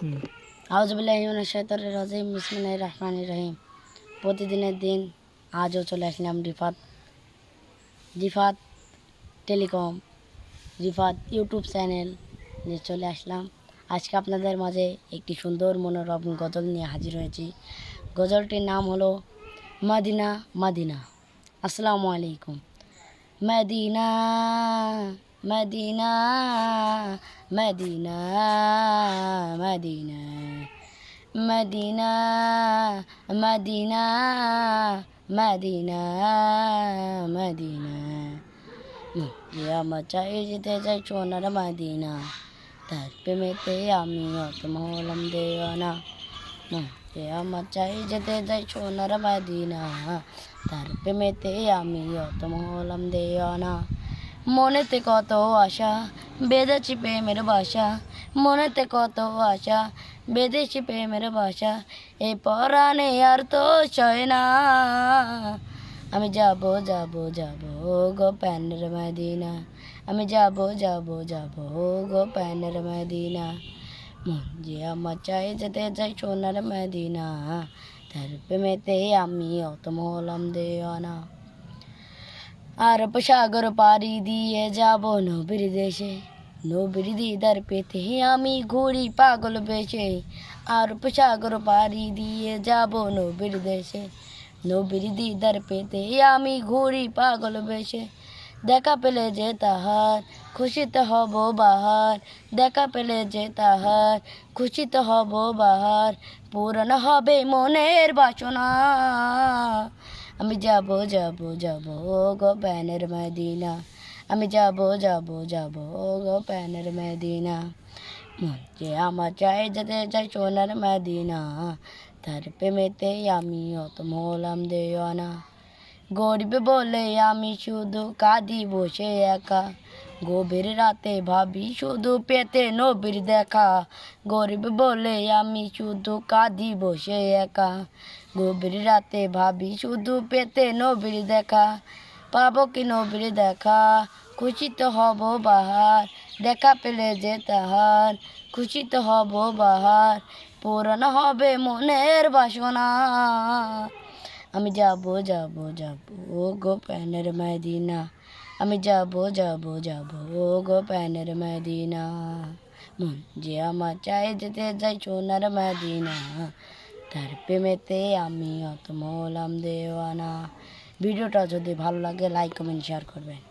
আউযুবিল্লাহি মিনাশ শাইতানির রাজিম বিসমিল্লাহির রহমানির রহিম। প্রতিদিনের দিন আজও চলে আসলাম Rifat telecom Rifat YouTube channel নিয়ে চলে আসলাম। আজকে আপনাদের মাঝে একটি সুন্দর মনোরম গজল নিয়ে হাজির হয়েছি। গজলটির নাম হলো মদিনা মদিনা। আসসালামু আলাইকুম। Medina Medina Medina Medina Medina Medina Medina Medina আমার চাই যেতে চাই সোনার মদিনা, তার প্রেমেতে আমি অতম হলাম দেওয়ানা। আমার চাই যেতে চাই সোনার মদিনা, তার প্রেমেতে আমি অতম হলাম দেওয়ানা। মনেতে কত আশা বেঁধেছি প্রেমের বাসা, মনেতে কত আশা বেঁধেছি প্রেমের বাসা, এই পরাণে আর তো সয় না। আমি যাব যাব যাব গো প্যানের মদিনা, আমি যাব যাব যাব গো প্যানের মদিনা। মন যে আমার চাই যেতে চাই সোনার মদিনা, তার প্রেমেতে আমি অতম হলাম দেওয়ানা। আরব সাগর পাড়ি দিয়ে যাব নবীর দেশে, নবীর দিদার পেতে আমি ঘুরি পাগল বেশে। আরব সাগর পাড়ি দিয়ে যাব নবীর দেশে, নবীর দিদার পেতে আমি ঘুরি পাগল বেশে। দেখা পেলে যে তাহার খুশিতে হব বাহার, দেখা পেলে যে তাহার খুশিতে হব বাহার, পূরণ হবে মনের বাসনা। আমি যাব যাব যাব গো প্যানের মদিনা, আমি যাব যাব যাব গো প্যানের মদিনা। মন যে আমার চাই যেতে চাই সোনার মদিনা, তার প্রেমেতে আমি অতম হলাম দেওয়ানা। গরিব বলে আমি শুধু কাঁদি বসে একা, গভীর রাতে ভাবি শুধু পেতে নবীর দেখা। গরিব বলে আমি শুধু কাঁদি বসে একা, গভীর রাতে ভাবি শুধু পেতে নবীর দেখা। পাবো কি নবীর দেখা খুশিতে হব বাহার, দেখা পেলে যে তাহার খুশিতে হব বাহার, পূরণ হবে মনের বাসনা। আমি যাব যাব যাব গো প্যানের মদিনা, আমি যাব যাব যাব গো প্যানের মদিনা। মন যে আমার চাই যেতে চাই সোনার মদিনা, তার প্রেমেতে আমি অতম হলাম দেওয়ানা। ভিডিওটা যদি ভালো লাগে লাইক কমেন্ট শেয়ার করবেন।